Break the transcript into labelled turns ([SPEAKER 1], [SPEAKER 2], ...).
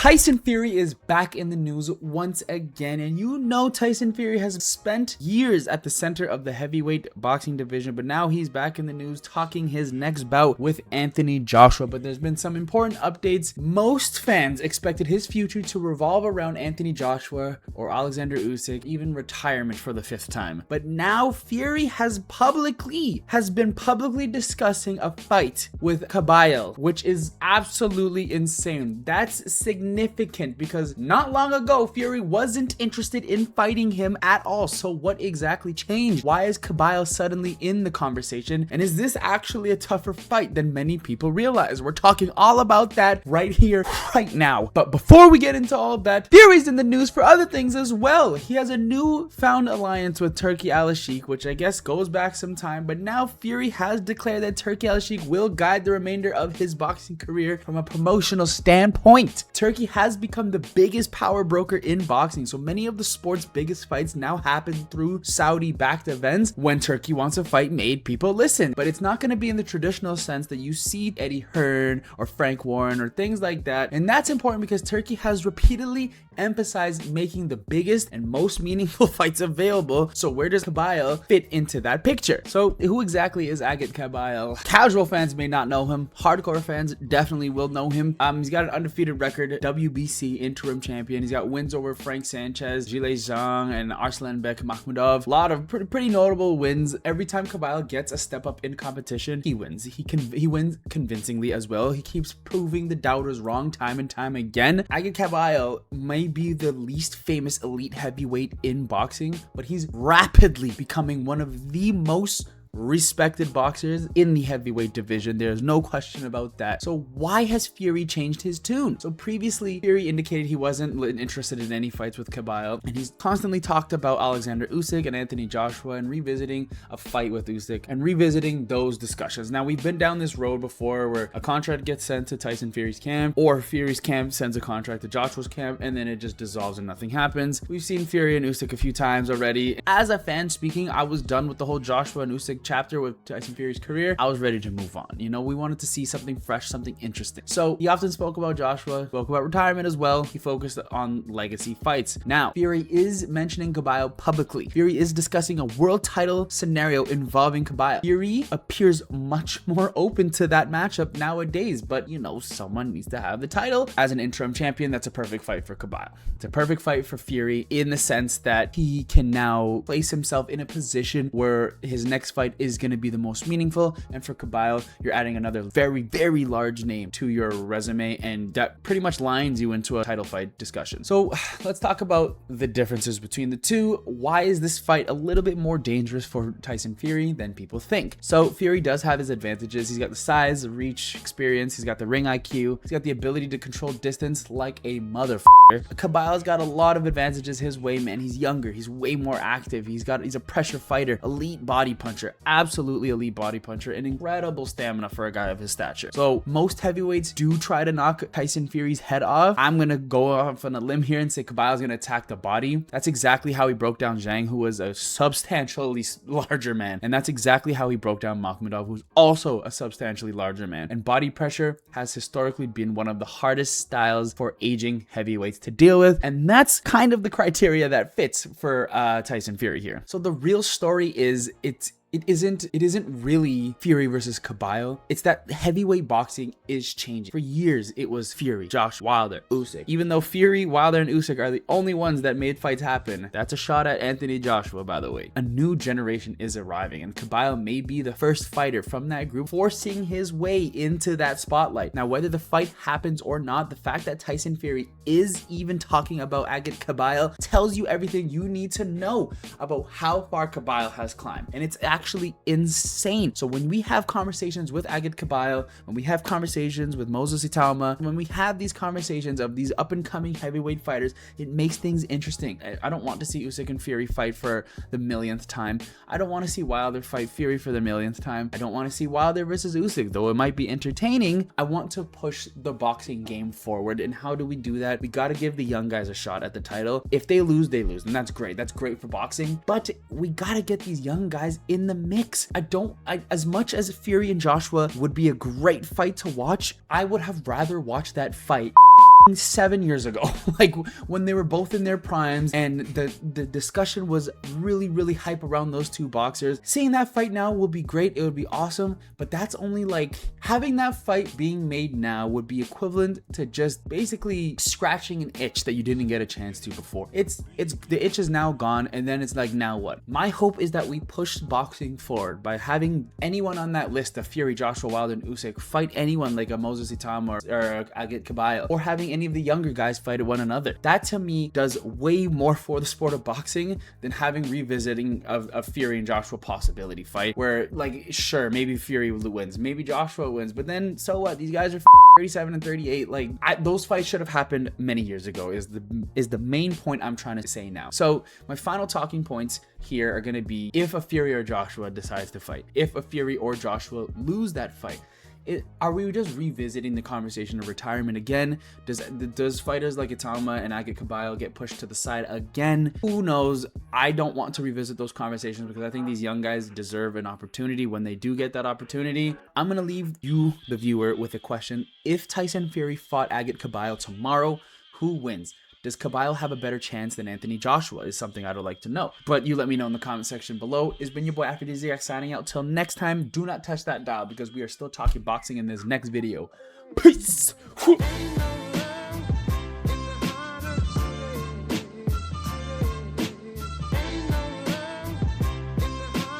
[SPEAKER 1] Tyson Fury is back in the news once again, and you know Tyson Fury has spent years at the center of the heavyweight boxing division, but now he's back in the news talking his next bout with Anthony Joshua. But there's been some important updates. Most fans expected his future to revolve around Anthony Joshua or Alexander Usyk, even retirement for the 5th time. But now Fury has been publicly discussing a fight with Kabayel, which is absolutely insane. That's significant because not long ago Fury wasn't interested in fighting him at all. So what exactly changed? Why is Kabayel suddenly in the conversation? And is this actually a tougher fight than many people realize? We're talking all about that right here, right now. But before we get into all of that, Fury's in the news for other things as well. He has a newfound alliance with Turki Al-Sheikh, which I guess goes back some time, but now Fury has declared that Turki Al-Sheikh will guide the remainder of his boxing career from a promotional standpoint. Turki has become the biggest power broker in boxing, so many of the sport's biggest fights now happen through Saudi-backed events. When Turki wants a fight made, people listen, but it's not going to be in the traditional sense that you see Eddie Hearn or Frank Warren or things like that. And that's important because Turki has repeatedly emphasized making the biggest and most meaningful fights available. So where does Kabayel fit into that picture? So who exactly is Agit Kabayel? Casual fans may not know him. Hardcore fans definitely will know him. He's got an undefeated record, WBC interim champion. He's got wins over Frank Sanchez, Zhilei Zhang, and Arslanbek Makhmudov. A lot of pretty notable wins. Every time Kabayel gets a step up in competition, he wins. He wins convincingly as well. He keeps proving the doubters wrong time and time again. Agit Kabayel may be the least famous elite heavyweight in boxing, but he's rapidly becoming one of the most respected boxers in the heavyweight division. There's no question about that. So why has Fury changed his tune? So previously Fury indicated he wasn't interested in any fights with Kabayel, and he's constantly talked about Alexander Usyk and Anthony Joshua and revisiting a fight with Usyk and revisiting those discussions. Now we've been down this road before where a contract gets sent to Tyson Fury's camp, or Fury's camp sends a contract to Joshua's camp, and then it just dissolves and nothing happens. We've seen Fury and Usyk a few times already. As a fan speaking, I was done with the whole Joshua and Usyk chapter with Tyson Fury's career. I was ready to move on. You know, we wanted to see something fresh, something interesting. So he often spoke about Joshua, spoke about retirement as well. He focused on legacy fights. Now, Fury is mentioning Kabayel publicly. Fury is discussing a world title scenario involving Kabayel. Fury appears much more open to that matchup nowadays, but you know, someone needs to have the title. As an interim champion, that's a perfect fight for Kabayel. It's a perfect fight for Fury in the sense that he can now place himself in a position where his next fight is going to be the most meaningful, and for Kabayel, you're adding another very large name to your resume, and that pretty much lines you into a title fight discussion. So let's talk about the differences between the two. Why is this fight a little bit more dangerous for Tyson Fury than people think? So Fury does have his advantages. He's got the size, the reach, experience. He's got the ring IQ. He's got the ability to control distance like a motherfucker. Kabayel's got a lot of advantages his way, man. He's younger. He's way more active. He's a pressure fighter, elite body puncher, absolutely elite body puncher, and incredible stamina for a guy of his stature. So most heavyweights do try to knock Tyson Fury's head off. I'm gonna go off on a limb here and say Kabayel's gonna attack the body. That's exactly how he broke down Zhang, who was a substantially larger man, and that's exactly how he broke down Makhmudov, who's also a substantially larger man. And body pressure has historically been one of the hardest styles for aging heavyweights to deal with, and that's kind of the criteria that fits for Tyson Fury here. So the real story is it isn't really Fury versus Kabayel. It's that heavyweight boxing is changing. For years, it was Fury, Josh, Wilder, Usyk. Even though Fury, Wilder, and Usyk are the only ones that made fights happen, that's a shot at Anthony Joshua, by the way. A new generation is arriving, and Kabayel may be the first fighter from that group forcing his way into that spotlight. Now, whether the fight happens or not, the fact that Tyson Fury is even talking about Agit Kabayel tells you everything you need to know about how far Kabayel has climbed. And it's actually insane. So when we have conversations with Agit Kabayel, when we have conversations with Moses Itauma, when we have these conversations of these up and coming heavyweight fighters, it makes things interesting. I don't want to see Usyk and Fury fight for the millionth time. I don't want to see Wilder fight Fury for the millionth time. I don't want to see Wilder versus Usyk, though it might be entertaining. I want to push the boxing game forward. And how do we do that? We got to give the young guys a shot at the title. If they lose, they lose. And that's great. That's great for boxing. But we got to get these young guys in the mix. As much as Fury and Joshua would be a great fight to watch, I would have rather watched that fight 7 years ago, like when they were both in their primes, and the discussion was really hype around those two boxers. Seeing that fight now will be great, it would be awesome, but that's only like, having that fight being made now would be equivalent to just basically scratching an itch that you didn't get a chance to before. It's the itch is now gone, and then it's like, now what? My hope is that we push boxing forward by having anyone on that list of Fury, Joshua Wilder, and Usyk fight anyone like a Moses Itam or Agit Kabayel, or having any of the younger guys fight one another. That to me does way more for the sport of boxing than having revisiting of Fury and Joshua possibility fight, where like, sure, maybe Fury wins, maybe Joshua wins, but then so what? These guys are 37 and 38. Like, those fights should have happened many years ago is the main point I'm trying to say now. So my final talking points here are going to be, if a Fury or Joshua decides to fight, if a Fury or Joshua lose that fight, are we just revisiting the conversation of retirement again? Does fighters like Itama and Agit Kabayel get pushed to the side again? Who knows? I don't want to revisit those conversations because I think these young guys deserve an opportunity when they do get that opportunity. I'm going to leave you, the viewer, with a question. If Tyson Fury fought Agit Kabayel tomorrow, who wins? Does Kabayel have a better chance than Anthony Joshua is something I would like to know. But you let me know in the comment section below. It's been your boy Aphrodisiac signing out. Till next time, do not touch that dial because we are still talking boxing in this next video. Peace!